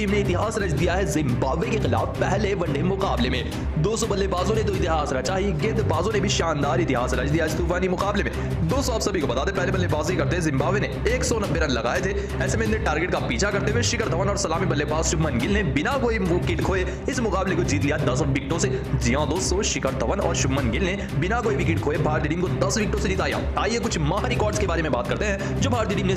Team ने इतिहास रच दिया है जिम्बाब्वे के खिलाफ पहले वनडे मुकाबले में। 200 बल्लेबाजों ने तो इतिहास रचा ही, गेंदबाजों ने भी शानदार इतिहास रच दिया इस तूफानी मुकाबले में। 200 आप सभी को बता दें, पहले बल्लेबाजी करते जिम्बाब्वे ने 190 रन लगाए थे। ऐसे में इन्हें टारगेट का पीछा करते हुए शिखर धवन और सलामी बल्लेबाज शुभमन गिल ने बिना कोई विकेट खोए इस मुकाबले को जीत लिया 10 विकेटों से। जी हां दोस्तों, शिखर धवन और शुभमन गिल ने बिना कोई विकेट खोए भारतीय टीम को 10 विकेटों से जिताया। आइए कुछ महा रिकॉर्ड्स के बारे में बात करते हैं जो भारतीय टीम ने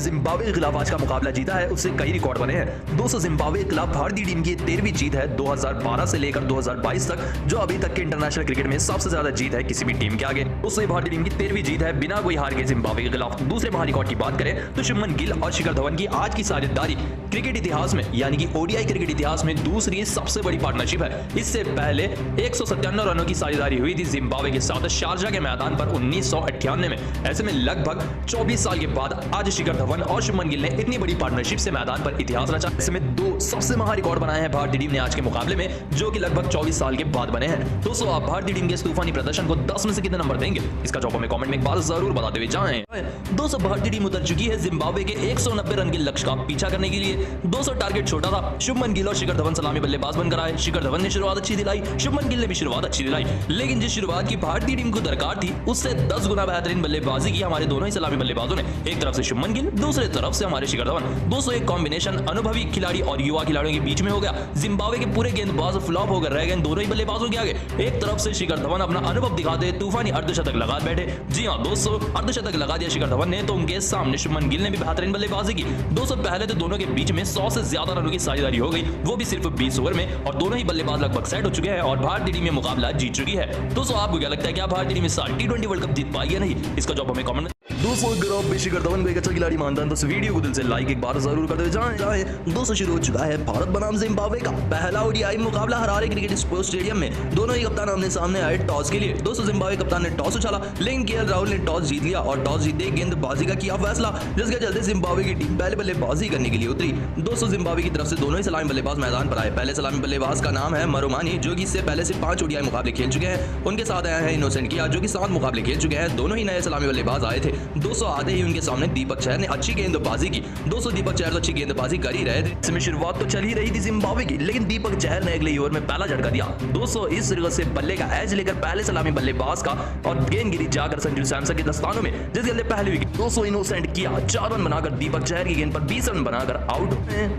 जिम्बाब्वे के खिलाफ आज का मुकाबला जीता है, उससे कई रिकॉर्ड बने हैं। 200 जिम्बाब्वे के खिलाफ भारतीय टीम की 13वीं जीत है 2012 से लेकर 2022 तक, जो अभी तक के इंटरनेशनल क्रिकेट में सबसे ज्यादा जीत है किसी भी टीम के आगे। उससे भारतीय टीम की 13वीं जीत है बिना कोई हार के जिम्बाब्वे के खिलाफ। दूसरे महा रिकॉर्ड की बात करें तो शुभमन गिल और शिखर धवन की आज की साझेदारी क्रिकेट इतिहास में यानी कि ओडीआई क्रिकेट इतिहास में दूसरी सबसे बड़ी पार्टनरशिप है। इससे पहले 197 रनों की साझेदारी हुई थी जिम्बाब्वे के साथ शारजा के मैदान पर 1998 में। ऐसे में लगभग 24 साल के बाद आज शिखर धवन और शुभमन गिल ने इतनी बड़ी पार्टनरशिप से मैदान पर इतिहास रचा। ऐसे में दो सबसे महा रिकॉर्ड बनाए हैं भारतीय टीम ने आज के मुकाबले में, जो कि लगभग 24 साल के बाद बने हैं। दोस्तों, आप भारतीय टीम के इस तूफानी प्रदर्शन को 10 में से कितने नंबर देंगे, इसका जवाब हमें कमेंट में एक बार जरूर बताते हुए जाएं। दोस्तों, भारतीय टीम उतर चुकी है जिम्बाब्वे के 190 रन के लक्ष्य का पीछा करने के लिए। 200 टारगेट छोटा था। शुभमन गिल और शिखर धवन सलामी बल्लेबाज बनकर आए। शिखर धवन ने शुरुआत अच्छी दिलाई, शुभमन गिल ने भी शुरुआत अच्छी दिलाई, लेकिन जिस शुरुआत की भारतीय टीम को दरकार थी उससे 10 गुना बेहतरीन बल्लेबाजी की हमारे दोनों ही सलामी बल्लेबाजों ने। एक तरफ से शुभमन गिल, दूसरी तरफ से हमारे शिखर धवन। दोस्तों, एक कॉम्बिनेशन अनुभवी खिलाड़ी और युवा खिलाड़ियों के बीच में हो गया। जिम्बाब्वे के पूरे गेंदबाज फ्लॉप होकर रह गए दोनों ही बल्लेबाजों के आगे। एक तरफ से शिखर धवन अपना अनुभव दिखाते तूफानी अर्धशतक लगा बैठे। जी हां दोस्तों, अर्धशतक लगा दिया शिखर धवन ने, तो उनके सामने शुभमन गिल ने भी बेहतरीन बल्लेबाजी की। दोस्तों, पहले तो दोनों के बीच में 100 से ज्यादा रनों की साझेदारी हो गई, वो भी सिर्फ 20 ओवर में, और दोनों ही बल्लेबाज लगभग सेट हो चुके हैं और भारतीय टीम में मुकाबला जीत चुकी है। दोस्तों, आपको क्या लगता है, क्या भारतीय टीम इस साल T20 वर्ल्ड कप जीत पाएगी या नहीं, इसका जवाब हमें कमेंट में। दोस्तों, अगर आप शिखर धवन को एक अच्छा खिलाड़ी मानते हैं तो इस वीडियो को दिल से लाइक एक बार जरूर करते जाएं। दोस्तों, शुरू हो चुका है भारत बनाम जिम्बाब्वे का पहला ओडीआई मुकाबला हरारे क्रिकेट स्पोर्ट्स स्टेडियम में। दोनों ही कप्तान आमने सामने आए टॉस के लिए। दोस्तों, जिम्बाब्वे कप्तान ने टॉस उछाला, लेकिन केएल राहुल ने टॉस जीत लिया और टॉस जीते गेंदबाजी का किया फैसला, जिसके चलते जिम्बाब्वे की टीम पहले बल्लेबाजी करने के लिए उतरी। दोस्तों, जिम्बाब्वे की तरफ से दोनों ही सलामी बल्लेबाज मैदान पर आए। पहले सलामी बल्लेबाज का नाम है मरोमानी, जो कि इससे पहले से 5 ओडीआई मुकाबले खेल चुके हैं। उनके साथ आया है इनोसेंट किया, जो कि 7 मुकाबले खेल चुके हैं। दोनों ही नए सलामी बल्लेबाज आए थे। दोस्तों, आते ही उनके सामने दीपक चहर ने अच्छी गेंदबाजी की। दोस्तों, दीपक चहर तो अच्छी गेंदबाजी कर ही रहे थे। इसमें शुरुआत तो चल ही रही थी जिम्बाब्वे की, लेकिन दीपक चहर ने अगले ओवर में पहला झटका दिया। दोस्तों, इस तरह से बल्ले का एज लेकर पहले सलामी बल्लेबाज का और गेंद गिरी जाकर संजू सैमसन के दस्तानों में, जिसके चलते पहली विकेट। दोस्तों, इनोसेंट किया 4 रन बनाकर दीपक चहर की गेंद पर 20 रन बनाकर आउट हुए।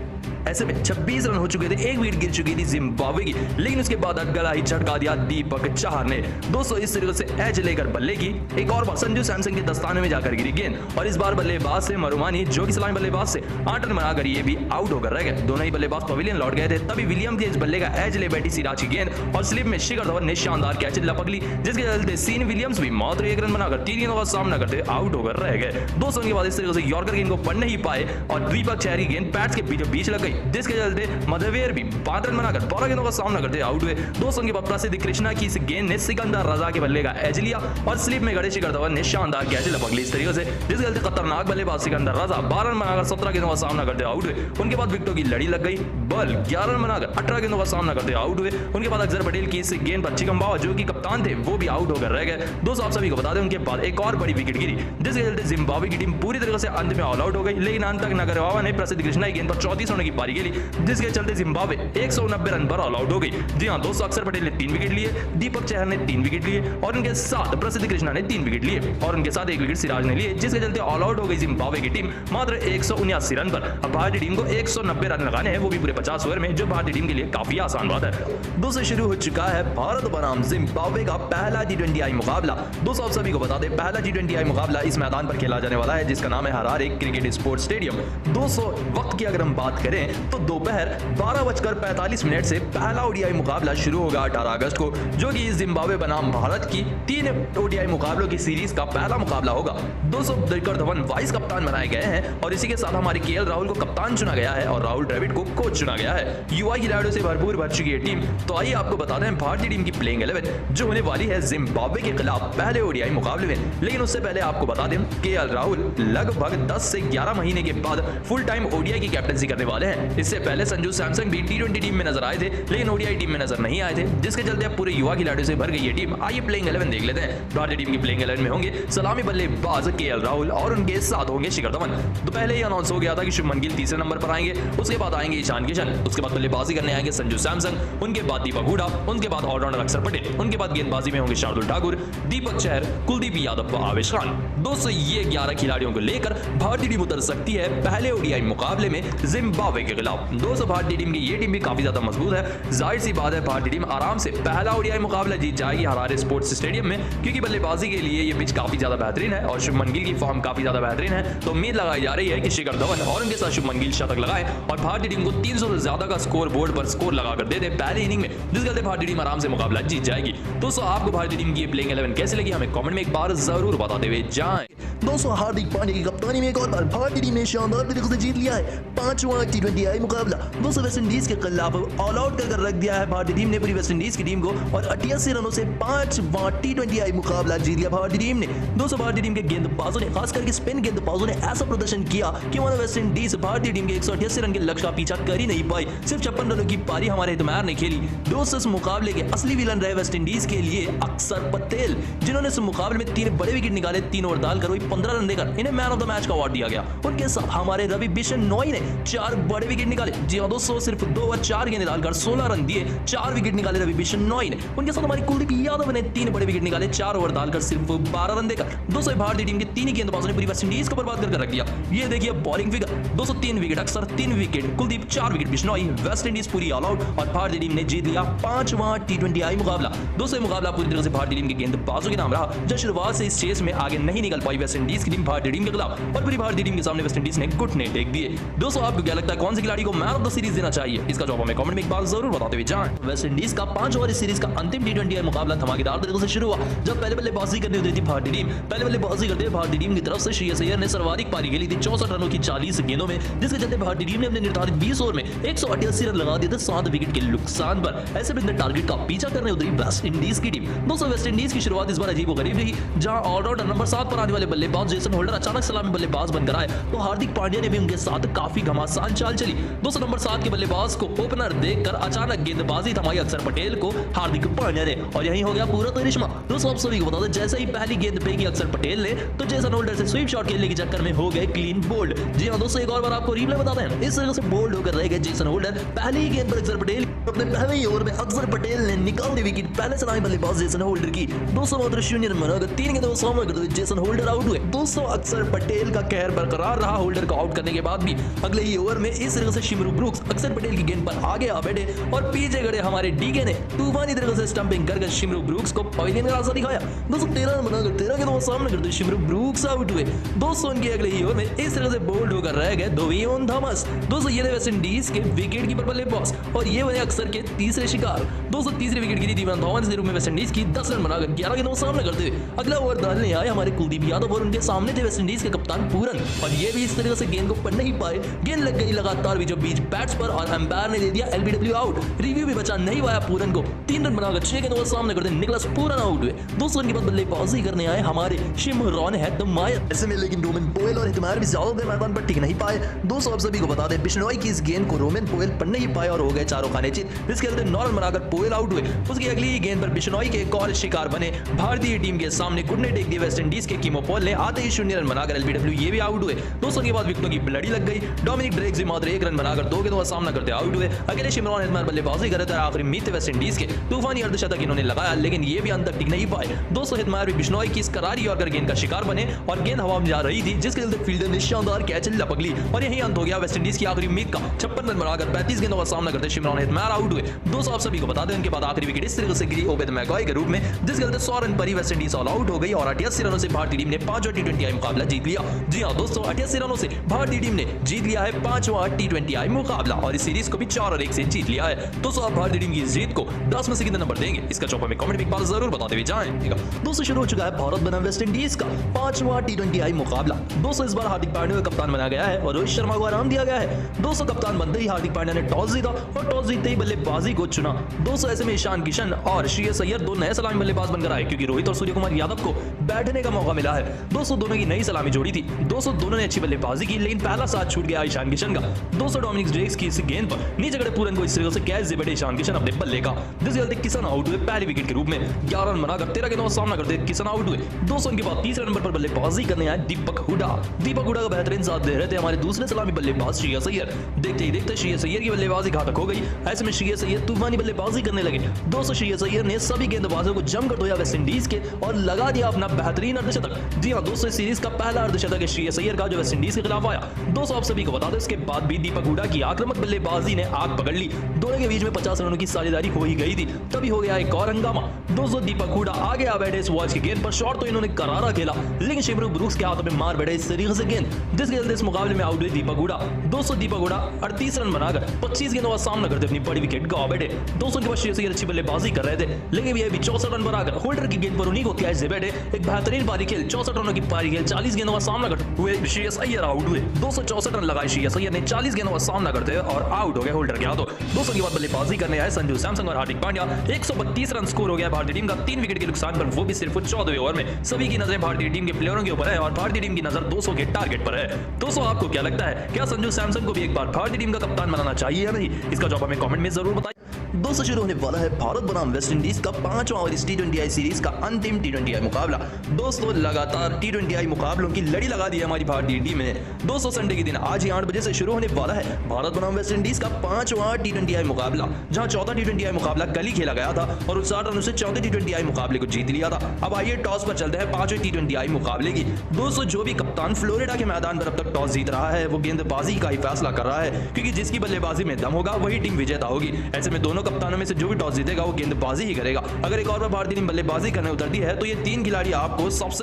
ऐसे में 26 रन हो चुके थे, एक विकेट गिर चुकी थी जिम्बाब्वे की, लेकिन उसके बाद अगला ही झटका दिया दीपक चहर ने। दोस्तों, इस तरीके से एज लेकर बल्ले की एक और बार संजू सैमसन के दस्ताने में जाकर गिरी गेंद, और इस बार बल्लेबाज से मरुमानी, जो कि सलामी बल्लेबाज से 8 रन बनाकर ये भी आउट होकर रह गए। दोनों ही बल्लेबाज पवेलियन लौट गए थे। तभी विलियम के इस बल्ले का एज ले बैठी सिराज की गेंद और स्लिप में शिखर धवन ने शानदार कैच लपक ली, जिसके चलते सीन विलियम्स भी मात्र 1 रन बनाकर 3 गेंदों का सामना करते आउट होकर रह गए। दोस्तों, उनके बाद इस तरीके से यॉर्कर गेंद को पढ़ नहीं पाए और दीपक चहर की गेंद पैड्स के बीचों बीच लग गई, जिसके चलते मधवेर भी 5 रन बनाकर 12 गेंदों का सामना करते आउट हुए। दोस्तों, उनके बाद प्रसिद्ध कृष्णा की इस गेंद ने सिकंदर रजा के बल्ले का एज लिया और स्लिप में गड़े शिखर धवन ने शानदार कैच लपक ली इस तरीके से, जिसके चलते खतरनाक बल्लेबाज सिकंदर रजा 12 रन बनाकर 17 गेंदों का सामना करते आउट हुए। उनके बाद विकेटों की लड़ी लग गई, बल 11 रन बनाकर 18 गेंदों का सामना करते आउट हुए। उनके बाद अक्षर पटेल की इस गेंद पर चिकम्बावा, जो कि कप्तान थे, वो भी आउट होकर रह गए। दोस्तों, आप सभी को बता दें, उनके बाद एक और बड़ी विकेट गिरी, जिसके चलते जिम्बाब्वे की टीम पूरी तरह से अंत में ऑल आउट हो गई, लेकिन अंत तक नगरवावा ने प्रसिद्ध कृष्णा की गेंद पर 34 रनों की पारी खेली, जिसके चलते जिम्बाब्वे 190 रन पर ऑल आउट हो गई। जी हां दोस्तों, अक्षर पटेल ने 3 विकेट लिए, दीपक चहर ने 3 विकेट लिए और उनके साथ प्रसिद्ध कृष्णा ने 3 विकेट लिए और उनके साथ 1 विकेट सिराज ने लिए, जिसके चलते ऑल आउट हो गई जिम्बाब्वे की टीम मात्र 179 रन पर। अब भारतीय टीम को 190 रन लगाने हैं, वो भी पूरे 50 ओवर में, जो भारतीय टीम के लिए काफी आसान बात है। दोस्तों, शुरू हो चुका है भारत बनाम जिम्बाब्वे का पहला T20 मुकाबला। दोस्तों, आप सभी को बता दें, पहला T20 मुकाबला इस मैदान पर खेला जाने वाला है, जिसका नाम है हरारे क्रिकेट स्पोर्ट्स स्टेडियम। दोस्तों, वक्त की अगर हम बात करें तो दोपहर 12:45 से पहला ओडीआई मुकाबला शुरू होगा 18 अगस्त को, जो कि जिम्बाब्वे बनाम भारत की 3 ओडीआई मुकाबलों की सीरीज का पहला मुकाबला होगा। दोस्तों, शिखर धवन वाइस कप्तान बनाए गए हैं और इसी के साथ हमारे केएल राहुल को कप्तान चुना गया है और राहुल द्रविड़ को कोच चुना गया है। युवा खिलाड़ियों से भरपूर भर चुकी है टीम। तो आइए आपको बता दें भारतीय टीम की प्लेइंग 11 जो होने वाली है जिम्बाब्वे के खिलाफ पहले ओडीआई मुकाबले में। लेकिन उससे पहले आपको बता दें केएल राहुल लगभग 10 से 11 महीने के बाद फुल टाइम ओडीआई की कैप्टनसी करने वाले हैं। हैं। इससे पहले संजू सैमसन भी टी20 टीम में नजर आए थे, लेकिन ओडीआई टीम में नजर नहीं आए थे, जिसके चलते अब पूरे युवा खिलाड़ियों से भर गई ये टीम। आइए प्लेइंग 11 देख लेते हैं। भारतीय टीम की प्लेइंग 11 में होंगे सलामी बल्लेबाज केएल राहुल और उनके साथ होंगे शिखर धवन। तो पहले ही अनाउंस हो गया था कि शुभमन गिल तीसरे नंबर पर आएंगे, उसके बाद आएंगे ईशान किशन, उसके बाद बल्लेबाजी करने आएंगे संजू सैमसन, उनके बाद दीपक हुडा, उनके बाद ऑलराउंडर अक्षर पटेल, उनके बाद गेंदबाजी में होंगे शार्दुल ठाकुर, दीपक चहर, कुलदीप यादव व आवेश खान। दोस्तों ये 11 खिलाड़ियों को लेकर भारतीय टीम उतर सकती है पहले ओडीआई मुकाबले में जिम्बाब्वे के खिलाफ। दोस्तों भारतीय टीम की ये टीम भी काफी ज्यादा मजबूत है। जाहिर सी बात है भारतीय टीम आराम से पहला ओडीआई मुकाबला जीत जाएगी हरारे स्पोर्ट्स स्टेडियम में, क्योंकि बल्लेबाजी के लिए ये पिच काफी ज्यादा बेहतरीन है और शुभमन गिल की फॉर्म काफी ज्यादा बेहतरीन है। तो उम्मीद लगाई जा रही है कि शिखर धवन और उनके साथ शुभमन गिल शतक लगाए और भारतीय टीम को 300 से ज्यादा का स्कोर बोर्ड पर स्कोर लगाकर दे दे पहले इनिंग में, जिसके चलते भारतीय टीम आराम से मुकाबला जीत जाएगी। दोस्तों आपको भारतीय टीम की प्लेइंग 11 कैसी लगी हमें कमेंट में एक बार जरूर बताते हुए जाएं। दोस्तों हार्दिक पांड्या की कप्तानी में एक और बार भारतीय टीम ने शानदार तरीके से जीत लिया है 5वां टी20 मुकाबला। दोस्तों वेस्ट इंडीज के खिलाफ ऑल आउट कर रख दिया है भारतीय टीम ने पूरी वेस्ट इंडीज की टीम को और 88 रनों से 5वां टी20 मुकाबला जीत लिया भारतीय टीम ने। दोस्तों भारतीय टीम के गेंदबाजों ने खास करके स्पिन गेंदबाजों ने ऐसा प्रदर्शन किया कि मानो वेस्ट इंडीज भारतीय टीम के 188 रन के लक्ष्य का पीछा कर ही नहीं पाई। सिर्फ 56 रनों की पारी हमारे हितमार ने खेली। दोस्तों इस मुकाबले के असली विलन रहे वेस्ट इंडीज के लिए अक्षर पटेल, जिन्होंने इस मुकाबले में 3 बड़े विकेट निकाले, 3 ओवर डालकर वही 15 रन देकर इन्हें मैन ऑफ द मैच का अवार्ड दिया गया। उनके साथ हमारे रवि बिश्नोई ने 4 बड़े विकेट निकाले। जी हां दोस्तों सिर्फ 2 ओवर 4 गेंदें डालकर 16 रन दिए, 4 विकेट निकाले रवि बिश्नोई ने। उनके साथ हमारी कुलदीप यादव ने 3 बड़े विकेट निकाले, 4 ओवर डालकर सिर्फ 12 रन देकर। दोस्तों भारतीय टीम के 3 ही गेंदबाजों ने पूरी वेस्ट इंडीज को बर्बाद कर रख दिया। ये देखिए बॉलिंग फिगर। दोस्तों 3 विकेट अक्षर, 3 wicket Kuldeep, 4 wicket Bishnoi. West Indies पूरी ऑल आउट और भारतीय टीम ने जीत लिया 5वां टी20 मुकाबला। दोस्तों मुकाबला पूरी तरह से भारतीय टीम के गेंदबाजों के नाम रहा, जो शुरुआत से इस चेस में आगे नहीं निकल पाई वेस्ट इंडीज की टीम भारतीय टीम के खिलाफ, और पूरी भारतीय टीम के सामने वेस्ट इंडीज ने घुटने टेक दिए। दोस्तों आपको क्या लगता है कौन से खिलाड़ी को मैन ऑफ द सीरीज देना चाहिए? इसका जवाब हमें कमेंट में एक बार जरूर बताते हुए जाएं। वेस्ट इंडीज का 5 ओवर सीरीज का अंतिम टी20 मुकाबला धमाकेदार तरीके से शुरू हुआ, जब पहले बल्लेबाजी करनी होती थी भारतीय टीम। पहले बल्लेबाजी करते हुए भारतीय टीम की तरफ से श्रेयस अय्यर ने सर्वाधिक पारी खेली थी 64 रनों की 40 गेंदों में, जिसके चलते भारतीय टीम ने अपने निर्धारित 20 ओवर में 188 रन लगा दिए थे 7 विकेट के नुकसान पर। ऐसे बिंदु टारगेट का पीछा करने उतरी वेस्ट इंडीज की टीम। दोस्तों वेस्ट इंडीज की शुरुआत इस बार अजीबोगरीब रही, जहां ऑलराउंडर नंबर 7 पर आने वाले बल्लेबाज जेसन होल्डर अचानक सलामी बल्लेबाज बनकर आए, तो हार्दिक पांड्या ने भी उनके साथ काफी घमासान चाल चली। दोस्तों नंबर 7 के बल्लेबाज को ओपनर देखकर अचानक गेंदबाजी थमाई अक्षर पटेल को हार्दिक पांड्या ने, और यही हो गया पूरा करिश्मा। दोस्तों आप सभी को बता दें जैसे ही पहली गेंद फेंकी अक्षर पटेल ने, तो जेसन होल्डर से स्वीप शॉट खेलने के चक्कर में हो गए क्लीन बोल्ड। जी हां दोस्तों एक और बार आपको रिप्ले बताते हैं, इस तरह से बोल्ड होकर रह गए जेसन होल्डर। पहली ही गेंद पर अक्षर पटेल अपने पहले ही ओवर में अक्षर पटेल ने निकाल दी विकेट पहले सलामी बल्लेबाज जेसन होल्डर की। दोस्तों मात्र 0 रन बनाकर 3 गेंदों का सामना करते हुए जेसन होल्डर आउट हुए। दोस्तों अक्षर पटेल का कहर बरकरार रहा होल्डर को आउट करने के बाद भी। अगले ही ओवर में इस तरह से शिमरू ब्रूक्स अक्षर पटेल की गेंद पर आगे आ बैठे और पीछे खड़े हमारे डीके ने तूफानी तरह से स्टंपिंग कर शिमरू ब्रूक्स को पवेलियन का रास्ता दिखाया। दोस्तों 13 रन बनाकर 13 गेंदों का सामना करते हुए शिमरू ब्रूक्स आउट हुए। दोस्तों उनके अगले ही ओवर में इस तरह से बोल्ड होकर रह गए दोवियोन थॉमस। दोस्तों ये थे वेस्ट इंडीज के विकेट कीपर बल्लेबाज और ये बने अक्सर के तीसरे शिकार। दोस्तों तीसरी विकेट गिरी दीवान थॉमस के रूप में वेस्ट इंडीज की 10 रन बनाकर 11 गेंदों का सामना करते हुए अगला ओवर डालने आए हमारे कुलदीप यादव और उनके सामने थे वेस्ट इंडीज के कप्तान पूरन, और ये भी इस तरह से गेंद को पढ़ नहीं पाए। गेंद लग गई लगातार बीचों बीच बैट्स पर और अंपायर ने दे दिया एलबीडब्ल्यू आउट। रिव्यू भी बचा नहीं पाया पूरन को। 3 रन बनाकर 6 गेंदों का सामना करते निकलस पूरन आउट हुए। दोस्तों उनके बाद बल्लेबाजी करने आए हमारे शिमरॉन हेटमायर। ऐसे में लेकिन रोमन पोयल और हेटमायर भी ज्यादा देर मैदान पर टिक नहीं पाए। दोस्तों आप सभी को बता दें बिश्नोई की इस गेंद को रोमन पोयल पढ़ नहीं पाए और हो गए चारों खाने चित। इसके चलते 9 रन बनाकर पोयल आउट हुए। उसकी अगली ही गेंद पर बिश्नोई के एक और शिकार बने। भारतीय टीम के सामने घुटने टेक दिए वेस्ट इंडीज के कीमो पॉल ने, आते ही 0 रन बनाकर एलबीडब्ल्यू ये भी आउट हुए। दोस्तों के बाद विकेटों की लड़ी लग गई। डोमिनिक ड्रेक से मात्र 1 रन बनाकर 2 गेंदों का सामना करते आउट हुए। अकेले शिमरॉन हेटमायर बल्लेबाजी कर रहे थे। आखिरी उम्मीद वेस्ट इंडीज के तूफानी अर्धशतक इन्होंने लगाया, लेकिन ये भी अंत तक टिक नहीं पाए। दोस्तों हेटमायर भी बिश्नोई की इस करारी और गेंद का शिकार बने और गेंद हवा में जा रही थी, जिसके चलते फील्डर ने शानदार कैच लपक ली और यही अंत हो गया वेस्ट इंडीज की आखिरी उम्मीद का। 56 रन बनाकर 35 गेंदों का सामना करते शिमरॉन हेटमायर आउट हुए। दोस्तों आप सभी को बता दें उनके बाद आखिरी विकेट इस तरह से गिरी ओबेद मैकॉय के रूप में, जिसके चलते 100 रन पर ही वेस्ट इंडीज ऑल आउट हो गई और 88 रनों से भारतीय टीम ने 5वां टी20 मुकाबला जीत लिया। जी हां दोस्तों 88 रनों से भारतीय टीम ने जीत लिया है 5वां टी20 मुकाबला और इस सीरीज को भी 4 और 1 से जीत लिया है। दोस्तों आप भारतीय टीम की जीत को 10 में से कितने नंबर देंगे? इसका जवाब हमें कमेंट में एक बार जरूर बताते हुए जाएं। दोस्तों शुरू हो चुका है भारत बनाम वेस्ट इंडीज का 5वां टी20 मुकाबला। दोस्तों इस बार हार्दिक पांड्या को कप्तान बनाया गया है और रोहित शर्मा को आराम दिया गया है। दोस्तों कप्तान बनते ही हार्दिक पांड्या ने टॉस जीता और टॉस जीतते ही बल्लेबाजी को चुना। दोस्तों ऐसे में ईशान किशन और श्रेयस अय्यर 2 नए सलामी बल्लेबाज बनकर आए, क्योंकि रोहित और सूर्य कुमार यादव को बैठने का मौका मिला है। दोस्तों दोनों की नई सलामी जोड़ी थी। दोस्तों दोनों ने अच्छी बल्लेबाजी की, लेकिन पहला साथ छूट गया ईशान किशन का। दोस्तों डोमिनिक ड्रेक्स की इस गेंद पर नीचे खड़े पूरन को इस तरीके से कैच दे बैठे ईशान किशन अपने बल्ले का, जिसके चलते किशन आउट हुए पहली विकेट के रूप में। 11 रन बनाकर 13 गेंदों का सामना करते किशन आउट हुए। दोस्तों उनके बाद तीसरे नंबर पर बल्लेबाजी करने आए दीपक हुडा। दीपक हुडा का बेहतरीन साथ दे रहे थे हमारे दूसरे सलामी बल्लेबाज श्रेयस अय्यर। देखते ही देखते श्रेयस अय्यर की बल्लेबाजी घातक हो गई। ऐसे में श्रेयस अय्यर तूफानी बल्लेबाजी करने लगे। दोस्तों श्रेयस अय्यर ने सभी गेंदबाजों को जमकर धोया वेस्ट इंडीज के और लगा दिया अपना बेहतरीन अर्धशतक। जी हां दोस्तों, इस सीरीज का पहला अर्धशतक है श्रेयस अय्यर का जो वेस्ट इंडीज के खिलाफ आया। दोस्तों आप सभी को बता दें, इसके बाद भी दीपक हुडा की आक्रामक बल्लेबाजी ने आग पकड़ ली। दोनों के बीच में 50 रनों की साझेदारी हो ही गई थी, तभी हो गया एक और हंगामा। दोस्तों दीपक हुडा आगे आ बैठे इस वॉच की गेंद पर, शॉट तो इन्होंने करारा खेला, लेकिन शिमरू ब्रूक्स के हाथों में मार बैठे इस तरीके से गेंद, जिसके चलते इस मुकाबले में आउट हुए दीपक हुडा। दोस्तों दीपक हुडा 38 रन बनाकर 25 गेंदों का सामना करते अपनी बड़ी विकेट गवा बैठे। दोस्तों के पास श्रेयस अय्यर अच्छी बल्लेबाजी कर रहे थे, लेकिन ये भी 64 रन बनाकर होल्डर की गेंद पर उन्हीं को कैच दे बैठे। एक बेहतरीन पारी खेल, 64 रनों की पारी खेल, 40 गेंदों का सामना करते हुए श्रेयस अय्यर आउट हुए। 264 रन लगाए श्रेयस अय्यर ने 40 गेंदों का सामना करते हुए और आउट हो गए होल्डर के हाथों। दोस्तों के बाद बल्लेबाजी करने आए संजू सैमसन और हार्दिक पांड्या। 132 रन स्कोर हो गया भारतीय टीम का 3 विकेट के नुकसान पर, वो भी सिर्फ 14वें ओवर में। सभी की नजरें भारतीय टीम के प्लेयरों के ऊपर है और भारतीय टीम की नजर 200 के टारगेट पर है। दोस्तों आपको क्या लगता है, क्या संजू सैमसन को भी एक बार भारतीय टीम का कप्तान बनाना चाहिए या नहीं? इसका जवाब हमें कमेंट में जरूर बताइए। दोस्तों शुरू होने वाला है भारत बनाम वेस्ट इंडीज का 5वां और इस T20I सीरीज का अंतिम T20I मुकाबला। दोस्तों लगातार T20I मुकाबलों की लड़ी लगा दी है हमारी भारतीय टीम ने। दोस्तों संडे के दिन आज ही 8 बजे से शुरू होने वाला है भारत बनाम वेस्ट इंडीज का 5वां T20I मुकाबला, जहां चौथा T20I मुकाबला कल ही खेला गया था और 60 रनों से चौथे T20I मुकाबले को जीत लिया था। अब आइए टॉस पर चलते हैं 5वें T20I मुकाबले की। दोस्तों जो भी कप्तान फ्लोरिडा के मैदान पर अब तक टॉस जीत रहा है, वो गेंदबाजी का ही फैसला कर रहा है, क्योंकि जिसकी बल्लेबाजी में दम होगा वही टीम विजेता होगी। ऐसे में दोनों कप्तानों में से जो भी टॉस जीतेगा वो गेंदबाजी ही करेगा। अगर एक और बार भारतीय टीम बल्लेबाजी करने उतरती है तो ये 3 खिलाड़ी आपको सबसे